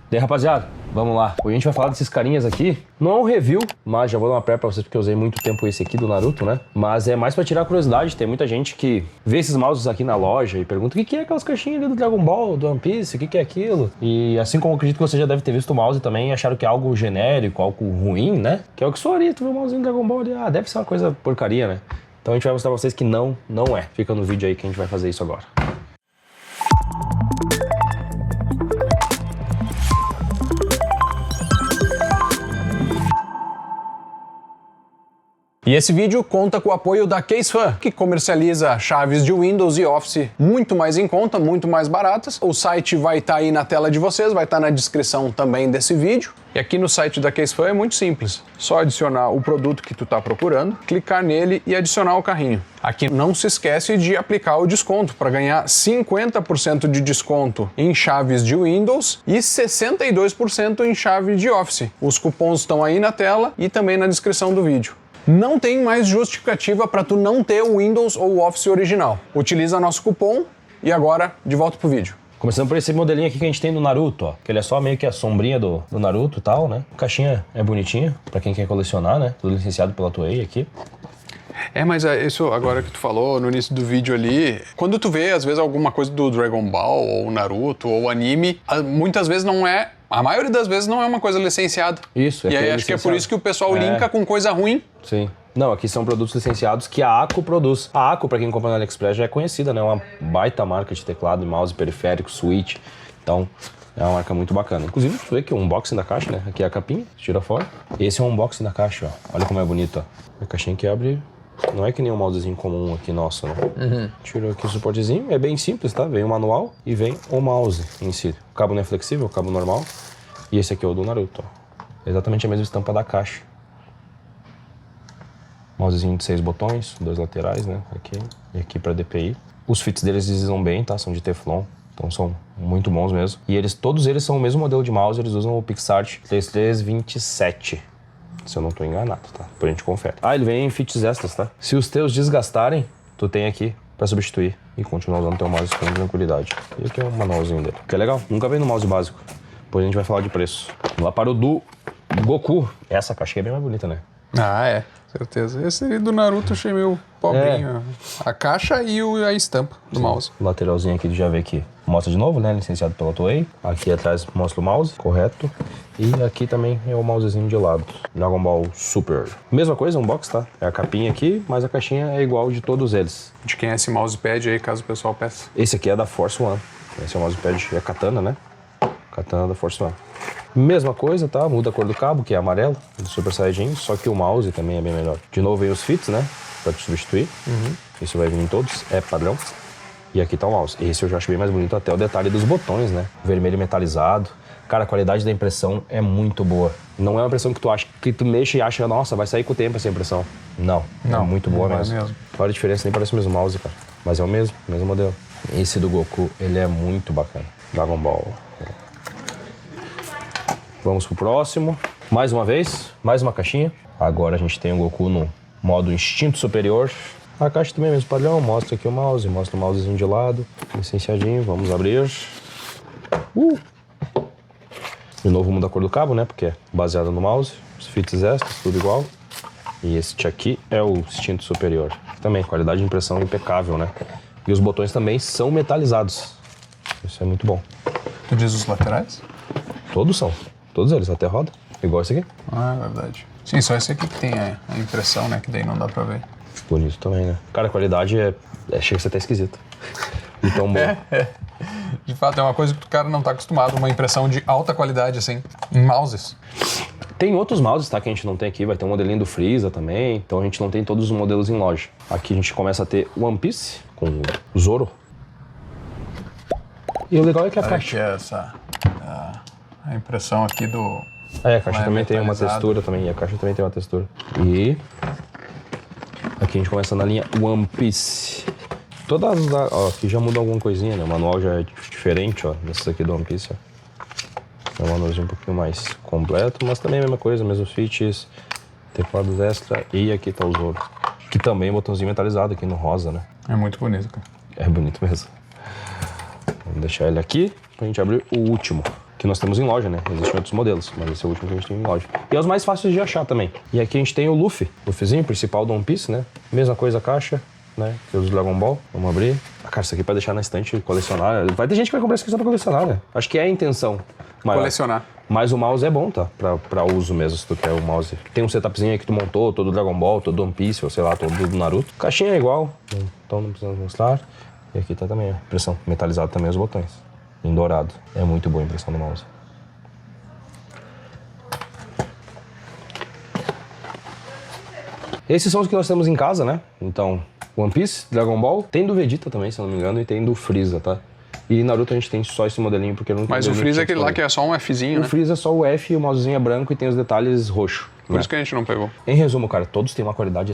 Daí, rapaziada, vamos lá. Hoje a gente vai falar desses carinhas aqui. Não é um review, mas já vou dar uma pré pra vocês, porque eu usei muito tempo esse aqui do Naruto, né? Mas é mais pra tirar a curiosidade. Tem muita gente que vê esses mouses aqui na loja e pergunta o que é aquelas caixinhas ali do Dragon Ball, do One Piece, o que é aquilo? E assim como eu acredito que você já deve ter visto o mouse também, acharam que é algo genérico, algo ruim, né? Que é o que soaria, tu vê o mousezinho do Dragon Ball ali, deve ser uma coisa porcaria, né? Então a gente vai mostrar pra vocês que não é. Fica no vídeo aí que a gente vai fazer isso agora. E esse vídeo conta com o apoio da CaseFan, que comercializa chaves de Windows e Office muito mais em conta, muito mais baratas. O site vai estar aí na tela de vocês, vai estar na descrição também desse vídeo. E aqui no site da CaseFan é muito simples. Só adicionar o produto que tu está procurando, clicar nele e adicionar o carrinho. Aqui não se esquece de aplicar o desconto para ganhar 50% de desconto em chaves de Windows e 62% em chave de Office. Os cupons estão aí na tela e também na descrição do vídeo. Não tem mais justificativa para tu não ter o Windows ou o Office original. Utiliza nosso cupom e agora de volta pro vídeo. Começando por esse modelinho aqui que a gente tem do Naruto, ó. Que ele é só meio que a sombrinha do Naruto e tal, né? A caixinha é bonitinha, pra quem quer colecionar, né? Tudo licenciado pela Toei aqui. Mas isso agora que tu falou no início do vídeo ali, quando tu vê às vezes alguma coisa do Dragon Ball ou Naruto ou anime, muitas vezes não é, a maioria das vezes não é uma coisa licenciada. Isso, E aí acho que é por isso que o pessoal linka com coisa ruim. Sim. Não, aqui são produtos licenciados que a ACO produz. A ACO, pra quem compra no AliExpress, já é conhecida, né? É uma baita marca de teclado, mouse, periférico, switch. Então, é uma marca muito bacana. Inclusive, tu vê aqui o unboxing da caixa, né? Aqui é a capinha, tira fora. Esse é o unboxing da caixa, ó. Olha como é bonito, ó. A caixinha que abre... Não é que nem um mousezinho comum aqui, nossa, né? Tirou aqui o suportezinho, é bem simples, tá? Vem o manual e vem o mouse em si. O cabo não é flexível, o cabo normal. E esse aqui é o do Naruto, ó. É exatamente a mesma estampa da caixa. Mousezinho de 6 botões, 2 laterais, né? Aqui e aqui pra DPI. Os fits deles deslizam bem, tá? São de Teflon, então são muito bons mesmo. E todos eles são o mesmo modelo de mouse, eles usam o PixArt 3327. Se eu não tô enganado, tá? Depois a gente confere. Ele vem em fits extras, tá? Se os teus desgastarem, tu tem aqui pra substituir e continuar usando teu mouse com tranquilidade. E aqui é o manualzinho dele. Que é legal, nunca vem no mouse básico. Depois a gente vai falar de preço. Vamos lá para o do Goku. Essa caixa é bem mais bonita, né? É, certeza. Esse aí do Naruto eu achei meio pobrinho. A caixa e a estampa do mouse. O lateralzinho aqui tu já vê que mostra de novo, né? Licenciado pela Toei. Aqui atrás mostra o mouse, correto. E aqui também é o mousezinho de lado. Dragon Ball Super. Mesma coisa, um box, tá? É a capinha aqui, mas a caixinha é igual de todos eles. De quem é esse mousepad aí, caso o pessoal peça? Esse aqui é da Force One. Esse é o mousepad, é Katana, né? Katana da Force One. Mesma coisa, tá? Muda a cor do cabo, que é amarelo, do Super Saiyajin, só que o mouse também é bem melhor. De novo vem os fits, né? Pra te substituir. Isso vai vir em todos, é padrão. E aqui tá o mouse. Esse eu já acho bem mais bonito, até o detalhe dos botões, né? Vermelho metalizado. Cara, a qualidade da impressão é muito boa. Não é uma impressão que tu acha, que tu mexe e acha, nossa, vai sair com o tempo essa impressão. Não, é muito boa mesmo. Olha a diferença, nem parece o mesmo mouse, cara. Mas é o mesmo modelo. Esse do Goku, ele é muito bacana. Dragon Ball. Vamos pro próximo. Mais uma vez, mais uma caixinha. Agora a gente tem o Goku no modo instinto superior. A caixa também é mesmo padrão. Mostra aqui o mouse, mostra o mousezinho de lado. Licenciadinho, vamos abrir. De novo muda a cor do cabo, né? Porque é baseado no mouse. Os fits extras, tudo igual. E este aqui é o instinto superior. Também, qualidade de impressão impecável, né? E os botões também são metalizados. Isso é muito bom. Tu diz os laterais? Todos são. Todos eles, até roda. Igual esse aqui. É verdade. Sim, só esse aqui que tem a impressão, né? Que daí não dá pra ver. Bonito também, né? Cara, a qualidade chega a ser até esquisita. Então, bom. De fato, é uma coisa que o cara não tá acostumado. Uma impressão de alta qualidade, assim, em mouses. Tem outros mouses, tá? Que a gente não tem aqui. Vai ter um modelinho do Freeza também. Então a gente não tem todos os modelos em loja. Aqui a gente começa a ter o One Piece com o Zoro. E o legal é que a caixa... Aqui é essa... A impressão aqui do... a caixa também tem uma textura também. E a caixa também tem uma textura. E... aqui a gente começa na linha One Piece. Todas as... Ó, aqui já muda alguma coisinha, né? O manual já é diferente, ó. Desses aqui do One Piece, ó. É um manualzinho um pouquinho mais completo, mas também é a mesma coisa, mesmos features, teclados extra. E aqui tá o Zoro. Que também é um botãozinho metalizado aqui no rosa, né? É muito bonito, cara. É bonito mesmo. Vamos deixar ele aqui pra gente abrir o último. que nós temos em loja, né? Existem outros modelos, mas esse é o último que a gente tem em loja. E é os mais fáceis de achar também. E aqui a gente tem o Luffyzinho, principal do One Piece, né? Mesma coisa a caixa, né? Que é o do Dragon Ball. Vamos abrir. Cara, isso aqui é pra deixar na estante e colecionar. Vai ter gente que vai comprar isso aqui só pra colecionar, né? Acho que é a intenção maior. Colecionar. Mas o mouse é bom, tá? Pra uso mesmo, se tu quer o mouse. Tem um setupzinho aí que tu montou, todo Dragon Ball, todo One Piece, ou sei lá, todo do Naruto. Caixinha é igual, então não precisamos mostrar. E aqui tá também a impressão, metalizado também os botões. Em dourado. É muito boa a impressão do mouse. Esses são os que nós temos em casa, né? Então, One Piece, Dragon Ball, tem do Vegeta também, se eu não me engano, e tem do Freeza, tá? E Naruto a gente tem só esse modelinho, porque eu não Mas o Freeza é aquele lá que é só um Fzinho, né? O Freeza é só o F, o mousezinho é branco e tem os detalhes roxo. Por isso que a gente não pegou. Em resumo, cara, todos têm uma qualidade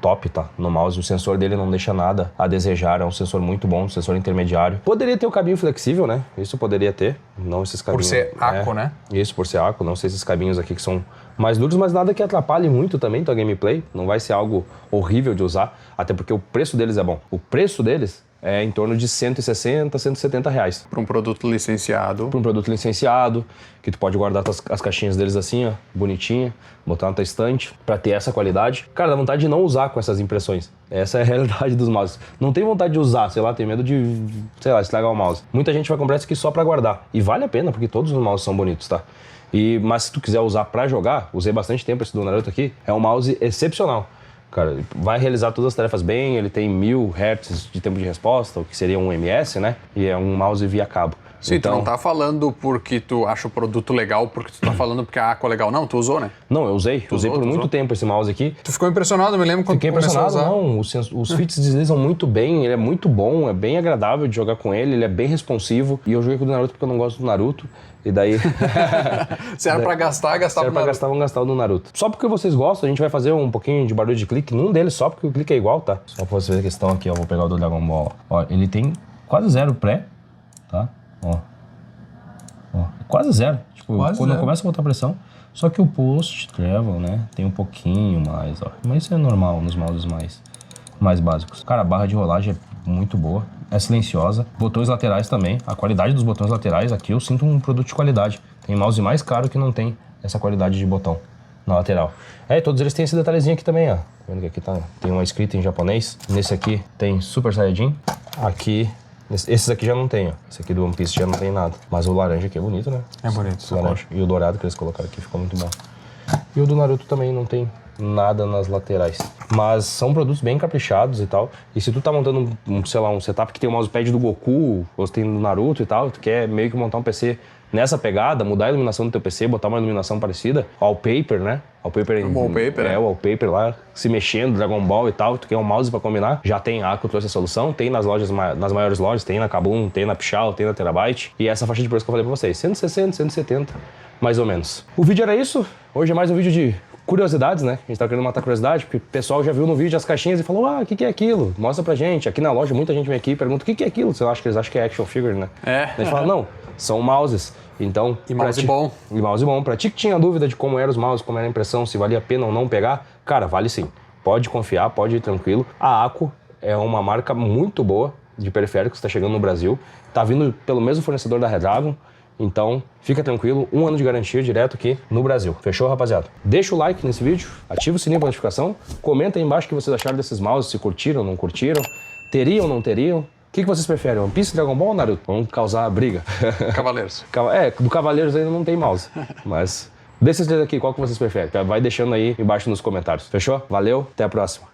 top, tá? No mouse, o sensor dele não deixa nada a desejar, é um sensor muito bom, um sensor intermediário. Poderia ter o cabinho flexível, né? Isso poderia ter, não esses cabinhos... Por ser Aquo, né? Isso, por ser Aquo, não sei esses cabinhos aqui que são mais duros, mas nada que atrapalhe muito também tua gameplay, não vai ser algo horrível de usar, até porque o preço deles é bom. O preço deles é em torno de 160, 170 reais. Para um produto licenciado. Para um produto licenciado, que tu pode guardar as caixinhas deles assim, ó, bonitinha, botar na tua estante, para ter essa qualidade. Cara, dá vontade de não usar com essas impressões. Essa é a realidade dos mouses. Não tem vontade de usar, sei lá, tem medo de, sei lá, estragar o mouse. Muita gente vai comprar isso aqui só para guardar. E vale a pena, porque todos os mouses são bonitos, tá? Mas se tu quiser usar para jogar, usei bastante tempo esse do Naruto aqui, é um mouse excepcional. Cara, vai realizar todas as tarefas bem, ele tem 1000 Hz de tempo de resposta, o que seria um ms, né? E é um mouse via cabo. Sim, então, tu não tá falando porque tu acha o produto legal, porque tu tá falando porque a Aqua é legal. Não, tu usou, né? Não, eu usei. Usei por muito tempo esse mouse aqui. Tu ficou impressionado, eu me lembro quando Fiquei tu começou impressionado, a usar. Não. Os fits deslizam muito bem, ele é muito bom, é bem agradável de jogar com ele é bem responsivo. E eu joguei com o Naruto porque eu não gosto do Naruto. E daí... Se era pra gastar, gastava no Naruto. Vamos gastar o do Naruto. Só porque vocês gostam, a gente vai fazer um pouquinho de barulho de clique num deles só, porque o clique é igual, tá? Só pra você ver a questão aqui, ó. Vou pegar o do Dragon Ball. Ó, ele tem quase zero pré, tá? Ó, quase zero. Tipo, quase quando zero. começa a botar pressão. Só que o post travel, né? Tem um pouquinho mais, ó. Mas isso é normal nos mouses mais básicos. Cara, a barra de rolagem é muito boa. É silenciosa. Botões laterais também. A qualidade dos botões laterais aqui eu sinto um produto de qualidade. Tem mouse mais caro que não tem essa qualidade de botão na lateral. E todos eles têm esse detalhezinho aqui também, ó. Tá vendo que aqui tem uma escrita em japonês. Nesse aqui tem Super Saiyajin. Aqui... Esses aqui já não tem, ó. Esse aqui do One Piece já não tem nada. Mas o laranja aqui é bonito, né? É bonito. O laranja. E o dourado que eles colocaram aqui ficou muito bom. E o do Naruto também não tem nada nas laterais. Mas são produtos bem caprichados e tal. E se tu tá montando sei lá, um setup que tem o mousepad do Goku, ou tem do Naruto e tal, tu quer meio que montar um PC nessa pegada, mudar a iluminação do teu PC, botar uma iluminação parecida, wallpaper, né? Wallpaper, é, o wallpaper lá, se mexendo, Dragon Ball e tal, tu quer um mouse pra combinar, já tem a Aquo, trouxe a solução, tem nas lojas, nas maiores lojas, tem na Kabum, tem na Pichau, tem na Terabyte, e essa faixa de preço que eu falei pra vocês, 160, 170, mais ou menos. O vídeo era isso, hoje é mais um vídeo de curiosidades, né? A gente tá querendo matar curiosidade, porque o pessoal já viu no vídeo as caixinhas e falou, o que é aquilo? Mostra pra gente. Aqui na loja, muita gente vem aqui e pergunta, o que é aquilo? Eles acham que é action figure, né? É. A gente fala, não, são mouses. Então, e mouse bom. E mouse bom. Pra ti que tinha dúvida de como eram os mouses, como era a impressão, se valia a pena ou não pegar, cara, vale sim. Pode confiar, pode ir tranquilo. A Aquo é uma marca muito boa de periféricos, tá chegando no Brasil. Tá vindo pelo mesmo fornecedor da Redragon. Então, fica tranquilo, 1 ano de garantia direto aqui no Brasil. Fechou, rapaziada? Deixa o like nesse vídeo, ativa o sininho para notificação, comenta aí embaixo o que vocês acharam desses mouses, se curtiram ou não curtiram, teriam ou não teriam. O que vocês preferem, One Piece, Dragon Ball ou Naruto? Vamos causar briga. Cavaleiros. Do Cavaleiros ainda não tem mouse, mas desses três aqui, qual que vocês preferem? Vai deixando aí embaixo nos comentários. Fechou? Valeu, até a próxima.